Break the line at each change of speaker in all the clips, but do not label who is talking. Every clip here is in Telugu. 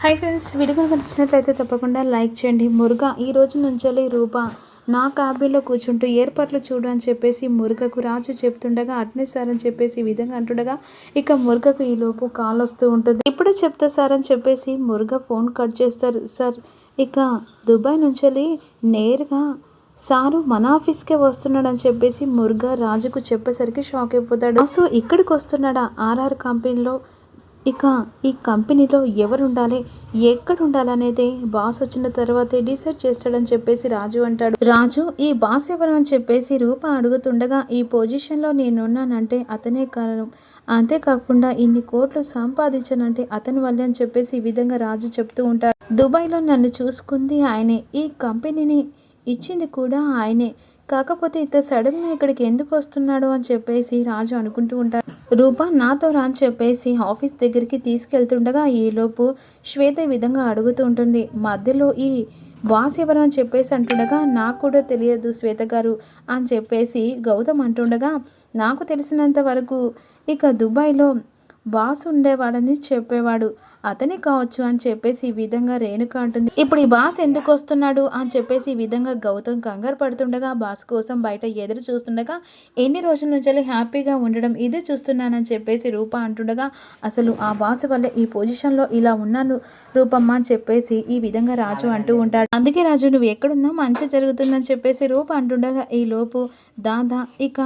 హాయ్ ఫ్రెండ్స్, వీడియో కనుక నచ్చినట్లయితే తప్పకుండా లైక్ చేయండి. మురుగ ఈ రోజు నుంచి రూప నా క్యాబిన్లో కూర్చుంటూ ఏర్పాట్లు చూడు అని చెప్పేసి మురుగకు రాజు చెప్తుండగా అట్నే సార్ అని చెప్పేసి ఈ విధంగా అంటుండగా ఇక మురుగకు ఈలోపు కాల్ వస్తూ ఉంటుంది. ఇప్పుడు చెప్తా సార్ అని చెప్పేసి మురుగ ఫోన్ కట్ చేస్తారు. సార్ ఇక దుబాయ్ నుంచి నేరుగా సారు మన ఆఫీస్కే వస్తున్నాడు అని చెప్పేసి మురుగ రాజుకు చెప్పేసరికి షాక్ అయిపోతాడు. సో ఇక్కడికి వస్తున్నాడా ఆర్ఆర్ కంపెనీలో? ఇక ఈ కంపెనీలో ఎవరు ఉండాలి, ఎక్కడ ఉండాలనేది బాస్ వచ్చిన తర్వాతే డిసైడ్ చేస్తాడని చెప్పేసి రాజు అంటాడు. రాజు ఈ బాస్ ఎవరు అని చెప్పేసి రూప అడుగుతుండగా ఈ పొజిషన్లో నేనున్నానంటే అతనే కారణం, అంతేకాకుండా ఇన్ని కోట్లు సంపాదించానంటే అతని వల్లే అని చెప్పేసి ఈ విధంగా రాజు చెప్తూ ఉంటాడు. దుబాయ్లో నన్ను చూసుకుంది ఆయనే, ఈ కంపెనీని ఇచ్చింది కూడా ఆయనే, కాకపోతే ఇంత సడన్గా ఇక్కడికి ఎందుకు వస్తున్నాడు అని చెప్పేసి రాజు అనుకుంటూ ఉంటాడు. రూప నాతో రా అని చెప్పేసి ఆఫీస్ దగ్గరికి తీసుకెళ్తుండగా ఈలోపు శ్వేత ఈ విధంగా అడుగుతూ ఉంటుంది. మధ్యలో ఈ బాస్ ఎవరు అని చెప్పేసి అంటుండగా నాకు కూడా తెలియదు శ్వేత గారు అని చెప్పేసి గౌతమ్ అంటుండగా నాకు తెలిసినంత వరకు ఇక దుబాయ్లో బాస్ ఉండేవాడని చెప్పేవాడు, అతనే కావచ్చు అని చెప్పేసి ఈ విధంగా రేణుక అంటుంది. ఇప్పుడు ఈ బాస్ ఎందుకు వస్తున్నాడు అని చెప్పేసి ఈ విధంగా గౌతమ్ కంగారు పడుతుండగా బాస్ కోసం బయట ఎదురు చూస్తుండగా ఎన్ని రోజుల నుంచి హ్యాపీగా ఉండడం ఇదే చూస్తున్నానని చెప్పేసి రూప అంటుండగా అసలు ఆ బాస్ వల్ల ఈ పొజిషన్లో ఇలా ఉన్నాను రూపమ్మ అని చెప్పేసి ఈ విధంగా రాజు అంటూ ఉంటాడు. అందుకే రాజు నువ్వు ఎక్కడున్నా మంచి జరుగుతుందని చెప్పేసి రూప అంటుండగా ఈ లోపు దాదా ఇక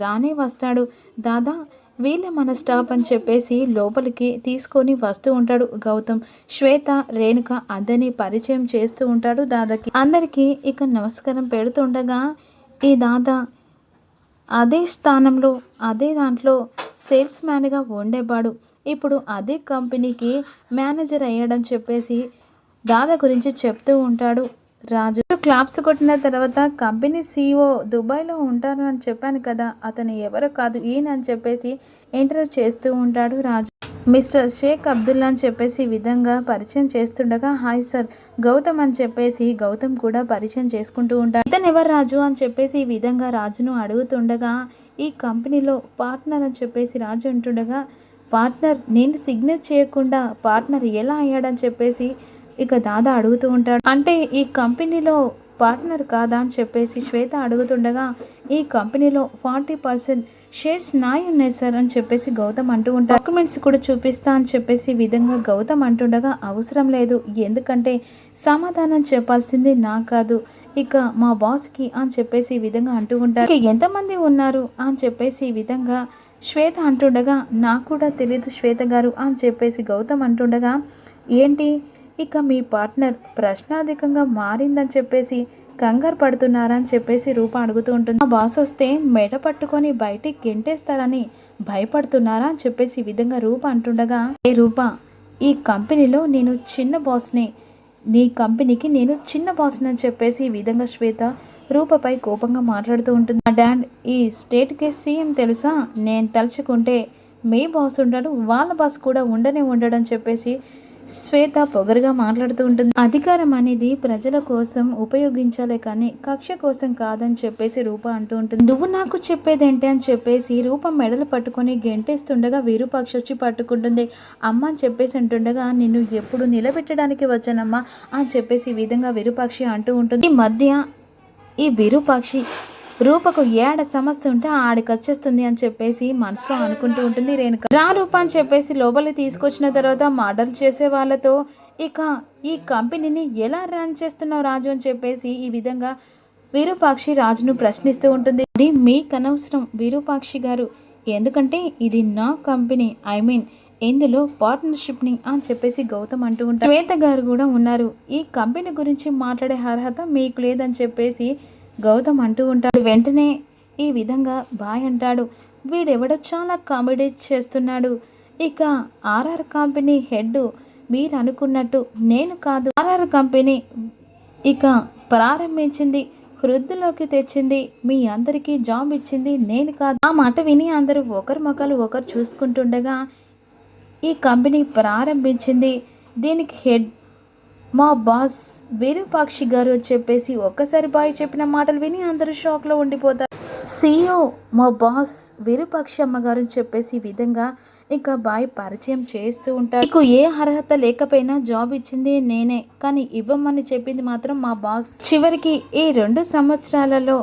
రానే వస్తాడు. దాదా వీళ్ళే మన స్టాఫ్ అని చెప్పేసి లోపలికి తీసుకొని వస్తూ ఉంటాడు గౌతమ్. శ్వేత రేణుక అందరినీ పరిచయం చేస్తూ ఉంటాడు దాదాకి. అందరికీ ఇక నమస్కారం పెడుతుండగా ఈ దాదా అదే స్థానంలో అదే దాంట్లో సేల్స్ మ్యాన్గా ఉండేవాడు, ఇప్పుడు అదే కంపెనీకి మేనేజర్ అయ్యాడని చెప్పేసి దాదా గురించి చెప్తూ ఉంటాడు రాజు. క్లాప్స్ కొట్టిన తర్వాత కంపెనీ CEO దుబాయ్లో ఉంటారు అని చెప్పాను కదా, అతను ఎవరో కాదు ఈయన అని చెప్పేసి ఇంటర్వ్యూ చేస్తూ ఉంటాడు రాజు. మిస్టర్ షేక్ అబ్దుల్లా అని చెప్పేసి ఈ విధంగా పరిచయం చేస్తుండగా హాయ్ సార్ గౌతమ్ అని చెప్పేసి గౌతమ్ కూడా పరిచయం చేసుకుంటూ ఉంటాడు. ఇతను ఎవరు రాజు అని చెప్పేసి ఈ విధంగా రాజును అడుగుతుండగా ఈ కంపెనీలో పార్ట్నర్ అని చెప్పేసి రాజు అంటుండగా పార్ట్నర్ నేను సిగ్నేచర్ చేయకుండా పార్ట్నర్ ఎలా అయ్యాడని చెప్పేసి ఇక దాదా అడుగుతూ ఉంటాడు. అంటే ఈ కంపెనీలో పార్ట్నర్ కాదా అని చెప్పేసి శ్వేత అడుగుతుండగా ఈ కంపెనీలో 40% షేర్స్ నాయి ఉన్నాయి సార్ అని చెప్పేసి గౌతమ్ అంటూ ఉంటాడు. డాక్యుమెంట్స్ కూడా చూపిస్తా అని చెప్పేసి ఈ విధంగా గౌతమ్ అంటుండగా అవసరం లేదు, ఎందుకంటే సమాధానం చెప్పాల్సింది నాకు కాదు ఇక మా బాస్కి అని చెప్పేసి ఈ విధంగా అంటూ ఉంటాడు. ఇక ఎంతమంది ఉన్నారు అని చెప్పేసి ఈ విధంగా శ్వేత అంటుండగా నాకు కూడా తెలియదు శ్వేత గారు అని చెప్పేసి గౌతమ్ అంటుండగా ఏంటి ఇక మీ పార్ట్నర్ ప్రశ్నాధికంగా మారిందని చెప్పేసి కంగారు పడుతున్నారని చెప్పేసి రూప అడుగుతూ ఉంటుంది. ఆ బాస్ వస్తే మెడ పట్టుకొని బయటికి గెంటేస్తారని భయపడుతున్నారా అని చెప్పేసి ఈ విధంగా రూప అంటుండగా ఏ రూప ఈ కంపెనీలో నేను చిన్న బాస్ని, నీ కంపెనీకి నేను చిన్న బాస్ని అని చెప్పేసి ఈ విధంగా శ్వేత రూపపై కోపంగా మాట్లాడుతూ ఉంటుంది. మా డాడ్ ఈ స్టేట్కి సీఎం తెలుసా, నేను తలుచుకుంటే మీ బాస్ ఉండడు వాళ్ళ బాస్ కూడా ఉండనే ఉండడని చెప్పేసి శ్వేత పొగరుగా మాట్లాడుతూ ఉంటుంది. అధికారం అనేది ప్రజల కోసం ఉపయోగించాలే కానీ కక్ష కోసం కాదని చెప్పేసి రూప అంటూ ఉంటుంది. నువ్వు నాకు చెప్పేదేంటి అని చెప్పేసి రూప మెడలు పట్టుకొని గెంటేస్తుండగా విరూపాక్షి వచ్చి పట్టుకుంటుంది. అమ్మ అని చెప్పేసి అంటుండగా నిన్ను ఎప్పుడు నిలబెట్టడానికి వచ్చానమ్మా అని చెప్పేసి ఈ విధంగా విరూపాక్షి అంటూ ఉంటుంది. ఈ మధ్య ఈ విరూపాక్షి రూపకు ఏడ సమస్య ఉంటే ఆడికి వచ్చేస్తుంది అని చెప్పేసి మనసులో అనుకుంటూ ఉంటుంది రేణుక. రా రూప అని చెప్పేసి లోపలికి తీసుకొచ్చిన తర్వాత మర్డర్ చేసే వాళ్ళతో ఇక ఈ కంపెనీని ఎలా రన్ చేస్తున్నావు రాజు అని చెప్పేసి ఈ విధంగా విరూపాక్షి రాజును ప్రశ్నిస్తూ ఉంటుంది. ఇది మీకు అనవసరం విరూపాక్షి గారు, ఎందుకంటే ఇది నా కంపెనీ, ఇందులో పార్ట్నర్షిప్ని అని చెప్పేసి గౌతమ్ అంటూ ఉంటారు. శ్వేత గారు కూడా ఉన్నారు, ఈ కంపెనీ గురించి మాట్లాడే అర్హత మీకు లేదని చెప్పేసి గౌతమ్ అంటూ ఉంటాడు. వెంటనే ఈ విధంగా బాయ్ అంటాడు. వీడెవడో చాలా కామెడీ చేస్తున్నాడు, ఇక ఆర్ఆర్ కంపెనీ హెడ్ మీరు అనుకున్నట్టు నేను కాదు, ఆర్ఆర్ కంపెనీ ఇక ప్రారంభించింది, వృద్ధిలోకి తెచ్చింది, మీ అందరికీ జాబ్ ఇచ్చింది నేను కాదు. ఆ మాట విని అందరూ ఒకరి మొక్కలు ఒకరు చూసుకుంటుండగా ఈ కంపెనీ ప్రారంభించింది, దీనికి హెడ్ మా బాస్ విరూపాక్షి గారు అని చెప్పేసి ఒక్కసారి బాయ్ చెప్పిన మాటలు విని అందరూ షాక్లో ఉండిపోతారు. CEO మా బాస్ విరూపాక్షి అమ్మగారు అని చెప్పేసి ఈ విధంగా ఇక బాయ్ పరిచయం చేస్తూ ఉంటాడు. నీకు ఏ అర్హత లేకపోయినా జాబ్ ఇచ్చింది నేనే, కానీ ఇవ్వమని చెప్పింది మాత్రం మా బాస్. చివరికి ఈ 2 సంవత్సరాలలో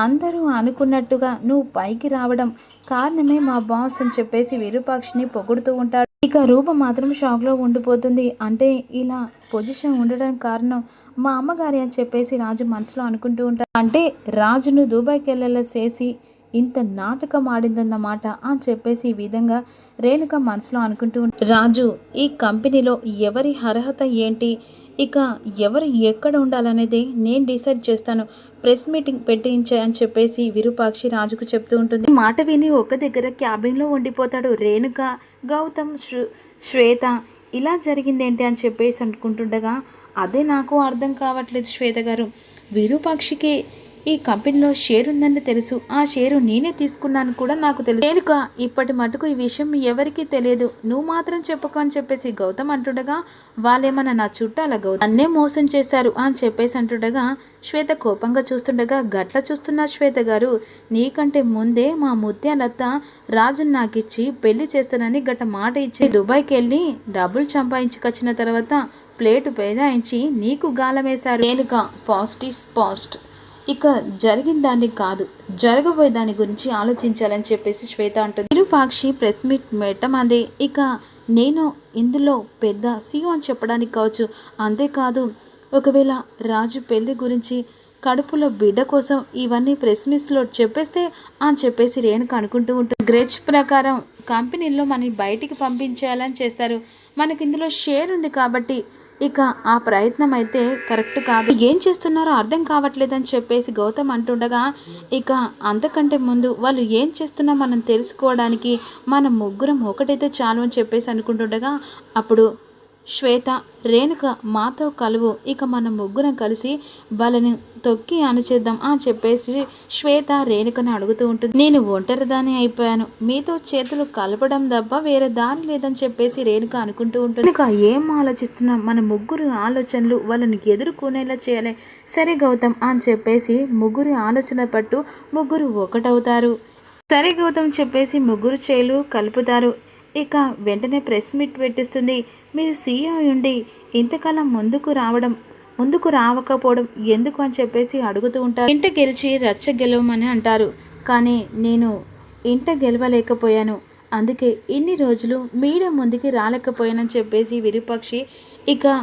అందరూ అనుకున్నట్టుగా నువ్వు పైకి రావడం కారణమే మా బాస్ అని చెప్పేసి విరూపాక్షిని పొగుడుతూ ఉంటాడు. ఇక రూప మాత్రం షాక్లో ఉండిపోతుంది. అంటే ఇలా పొజిషన్ ఉండడం కారణం మా అమ్మగారి అని చెప్పేసి రాజు మనసులో అనుకుంటూ ఉంటాడు. అంటే రాజును దుబాయ్కి వెళ్ళేలా చేసి ఇంత నాటకం ఆడిందన్నమాట అని చెప్పేసి ఈ విధంగా రేణుక మనసులో అనుకుంటూ ఉంటాడు. రాజు, ఈ కంపెనీలో ఎవరి అర్హత ఏంటి, ఇక ఎవరు ఎక్కడ ఉండాలనేది నేను డిసైడ్ చేస్తాను, ప్రెస్ మీటింగ్ పెట్టించే అని చెప్పేసి విరూపాక్షి రాజుకు చెప్తూ ఉంటుంది. మాట విని ఒక దగ్గర క్యాబిన్లో ఉండిపోతాడు. రేణుక, గౌతమ్, శ్వేత ఇలా జరిగిందేంటి అని చెప్పేసి అనుకుంటుండగా, అదే నాకు అర్థం కావట్లేదు శ్వేత గారు. విరూపాక్షికి ఈ కంపెనీలో షేర్ ఉందని తెలుసు, ఆ షేరు నేనే తీసుకున్నాను కూడా నాకు తెలుసు. రేణుక, ఇప్పటి మటుకు ఈ విషయం ఎవరికీ తెలియదు, నువ్వు మాత్రం చెప్పుకో అని చెప్పేసి గౌతమ్ అంటుండగా, వాళ్ళేమన్నా నా చుట్టాల గౌతమ్ అన్నే మోసం చేశారు అని చెప్పేసి అంటుండగా శ్వేత కోపంగా చూస్తుండగా, గట్ల చూస్తున్నా శ్వేత గారు, నీకంటే ముందే మా ముత్యాలత్త రాజుని నాకిచ్చి పెళ్లి చేస్తానని గట్ట మాట ఇచ్చి దుబాయ్కి వెళ్ళి డబ్బులు సంపాదించుకొచ్చిన తర్వాత ప్లేటు పేదాయించి నీకు గాలం వేశారు. రేణుక, పాస్ట్ ఈస్ పాస్ట్, ఇక జరిగిన దాన్ని కాదు జరగబోయే దాని గురించి ఆలోచించాలని చెప్పేసి శ్వేత అంటుంది. విరూపాక్షి ప్రెస్ మీట్ పెట్టమంది. ఇక నేను ఇందులో పెద్ద సీఓ అని చెప్పడానికి కావచ్చు, అంతేకాదు ఒకవేళ రాజు పెళ్లి గురించి కడుపులో బిడ్డ కోసం ఇవన్నీ ప్రెస్ మీట్స్లో చెప్పేస్తే అని చెప్పేసి రేణుక అనుకుంటూ ఉంటుంది. గ్రెచ్ ప్రకారం కంపెనీలో మనని బయటికి పంపించేయాలని చేస్తారు, మనకి ఇందులో షేర్ ఉంది కాబట్టి ఇక ఆ ప్రయత్నం అయితే కరెక్ట్ కాదు, ఏం చేస్తున్నారో అర్థం కావట్లేదని చెప్పేసి గౌతమ్ అంటుండగా, ఇక అంతకంటే ముందు వాళ్ళు ఏం చేస్తున్నా మనం తెలుసుకోవడానికి మనం ముగ్గురం ఒకటైతే చాలు అని చెప్పేసి అనుకుంటుండగా, అప్పుడు శ్వేత, రేణుక మాతో కలువు, ఇక మనం ముగ్గురం కలిసి వాళ్ళని తొక్కి అణచేద్దాం అని చెప్పేసి శ్వేత రేణుకని అడుగుతూ ఉంటుంది. నేను ఒంటరిదాన్ని అయిపోయాను, మీతో చేతులు కలపడం తప్ప వేరే దారి లేదని చెప్పేసి రేణుక అనుకుంటూ ఉంటుంది. రేణుక, ఏం ఆలోచిస్తున్నాం, మన ముగ్గురు ఆలోచనలు వాళ్ళని ఎదుర్కొనేలా చేయాలి. సరే గౌతమ్ అని చెప్పేసి ముగ్గురు ఆలోచన పట్టు ముగ్గురు ఒకటవుతారు. సరే గౌతమ్ చెప్పేసి ముగ్గురు చేలు కలుపుతారు. ఇక వెంటనే ప్రెస్ మీట్ పెట్టిస్తుంది. మీరు సీఈఓ ఉండి ఇంతకాలం ముందుకు రావకపోవడం ఎందుకు అని చెప్పేసి అడుగుతూ ఉంటారు. ఇంట గెలిచి రచ్చ గెలవమని అంటారు, కానీ నేను ఇంట గెలవలేకపోయాను, అందుకే ఇన్ని రోజులు మీడియా ముందుకి రాలేకపోయానని చెప్పేసి విరూపాక్షి ఇక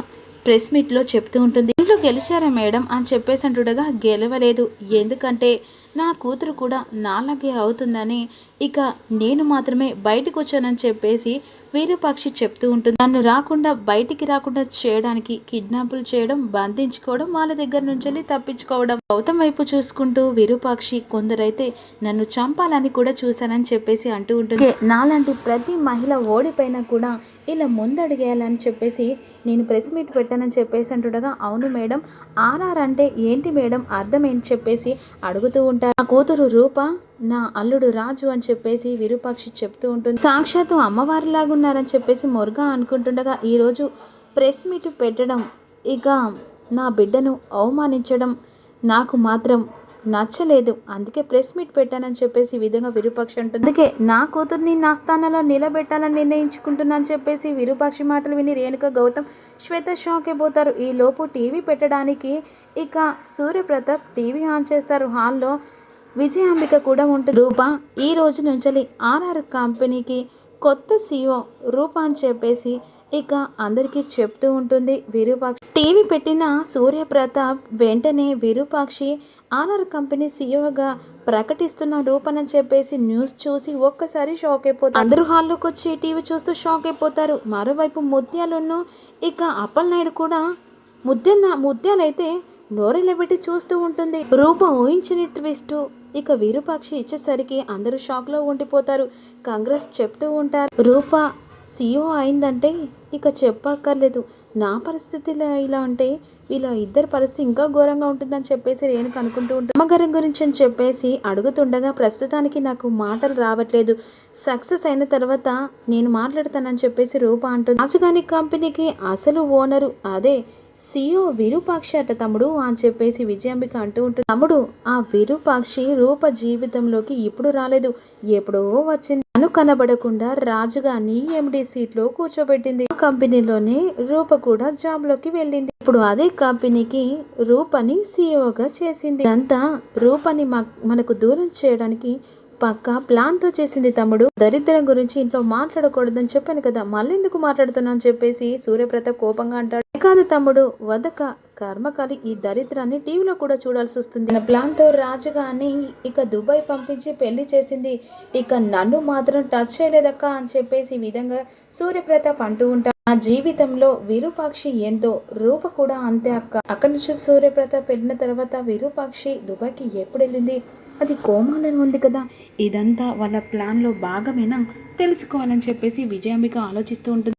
ప్రెస్ మీట్లో చెప్తూ ఉంటుంది. ఇంట్లో గెలిచారా మేడం అని చెప్పేసి అంటుండగా, గెలవలేదు, ఎందుకంటే నా కూతురు కూడా నాలాగే అవుతుందని ఇక నేను మాత్రమే బయటకు వచ్చానని చెప్పేసి విరూపాక్షి చెప్తూ ఉంటుంది. నన్ను బయటికి రాకుండా చేయడానికి కిడ్నాపులు చేయడం, బంధించుకోవడం, వాళ్ళ దగ్గర నుంచి తప్పించుకోవడం. గౌతమ్ వైపు చూసుకుంటూ విరూపాక్షి, కొందరైతే నన్ను చంపాలని కూడా చూశానని చెప్పేసి అంటూ ఉంటుంది. నాలాంటి ప్రతి మహిళ ఓడిపోయినా కూడా ఇలా ముందడిగేయాలని చెప్పేసి నేను ప్రెస్ మీట్ పెట్టానని చెప్పేసి అంటుండగా, అవును మేడం, ఆర్ఆర్ అంటే ఏంటి మేడం, అర్థం ఏంటి చెప్పేసి అడుగుతూ ఉంటారు. నా కూతురు రూప, నా అల్లుడు రాజు అని చెప్పేసి విరూపాక్షి చెప్తూ ఉంటుంది. సాక్షాత్తు అమ్మవారిలాగా ఉన్నారని చెప్పేసి మురుగా అనుకుంటుండగా, ఈరోజు ప్రెస్ మీట్ పెట్టడం, ఇక నా బిడ్డను అవమానించడం నాకు మాత్రం నచ్చలేదు, అందుకే ప్రెస్ మీట్ పెట్టానని చెప్పేసి ఈ విధంగా విరూపాక్షి అంటుంది. అందుకే నా కూతుర్ని నా స్థానంలో నిలబెట్టాలని నిర్ణయించుకుంటున్నాను చెప్పేసి విరూపాక్షి మాటలు విని రేణుక, గౌతమ్, శ్వేత షాక్ అయిపోతారు. ఈ లోపు టీవీ పెట్టడానికి ఇక సూర్యప్రతాప్ టీవీ ఆన్ చేస్తారు. హాల్లో విజయాంబిక కూడా ఉంటుంది. రూప ఈ రోజు నుంచి ఆర్ఆర్ కంపెనీకి కొత్త సీఈఓ రూప అని చెప్పేసి ఇక అందరికీ చెప్తూ ఉంటుంది విరూపాక్షి. టీవీ పెట్టిన సూర్యప్రతాప్ వెంటనే విరూపాక్షి ఆర్ఆర్ కంపెనీ సీఈఓగా ప్రకటిస్తున్న రూపనని చెప్పేసి న్యూస్ చూసి ఒక్కసారి షాక్ అయిపోతారు. అందరూ హాల్లోకి వచ్చి టీవీ చూస్తూ షాక్ అయిపోతారు. మరోవైపు ముత్యాలను ఇక అప్పలనాయుడు కూడా ముత్యాలైతే నోరెళ్ళబెట్టి చూస్తూ ఉంటుంది. రూప ఊహించిన ట్విస్ట్ ఇక విరూపాక్షి ఇచ్చేసరికి అందరూ షాక్లో ఉండిపోతారు. కాంగ్రెస్ చెప్తూ ఉంటారు, రూప సీఈఓ అయిందంటే ఇక చెప్పక్కర్లేదు, నా పరిస్థితిలో ఇలా ఉంటే వీళ్ళ ఇద్దరి పరిస్థితి ఇంకా ఘోరంగా ఉంటుందని చెప్పేసి రేణుక అనుకుంటూ ఉంటాను. అమ్మగారి గురించి అని చెప్పేసి అడుగుతుండగా, ప్రస్తుతానికి నాకు మాటలు రావట్లేదు, సక్సెస్ అయిన తర్వాత నేను మాట్లాడతానని చెప్పేసి రూప అంటుంది. రాజుగాని కంపెనీకి అసలు ఓనరు అదే సీఓ విరూపాక్షి అట తమ్ముడు అని చెప్పేసి విజయాంబిక అంటూ ఉంటుంది. తమ్ముడు, ఆ విరూపాక్షి రూప జీవితంలోకి ఇప్పుడు రాలేదు, ఎప్పుడో వచ్చింది. తను కనబడకుండా రాజుగాని ఎండి సీట్లో కూర్చోబెట్టింది. ఆ కంపెనీలోనే రూప కూడా జాబ్ లోకి వెళ్ళింది. ఇప్పుడు అదే కంపెనీకి రూపని సీఈఓగా చేసింది. ఇదంతా రూపని మనకు దూరం చేయడానికి పక్కా ప్లాన్ తో చేసింది తమ్ముడు. దరిద్రం గురించి ఇంట్లో మాట్లాడకూడదని చెప్పాను కదా, మళ్ళీ ఎందుకు మాట్లాడుతున్నా అని చెప్పేసి సూర్యప్రతాప్ కోపంగా అంటాడు. కాదు తమ్ముడు, వదక కర్మకాలి ఈ దరిద్రాన్ని టీవీలో కూడా చూడాల్సి వస్తుంది. తన ప్లాన్ తో రాజుగాని ఇక దుబాయ్ పంపించి పెళ్లి చేసింది. ఇక నన్ను మాత్రం టచ్ చేయలేదక్క అని చెప్పేసి ఈ విధంగా సూర్యప్రతాప్ అంటూ ఉంటాడు. నా జీవితంలో విరూపాక్షి ఎంతో, రూప కూడా అంతే అక్క. అక్కడి నుంచి సూర్యప్రతాప్ వెళ్ళిన తర్వాత విరూపాక్షి దుబాయ్కి ఎప్పుడు వెళ్ళింది, అది కోమాలోనే ఉంది కదా, ఇదంతా వాళ్ళ ప్లాన్లో భాగమేనా తెలుసుకోవాలని చెప్పేసి విజయాంబిక ఆలోచిస్తూ ఉంటుంది.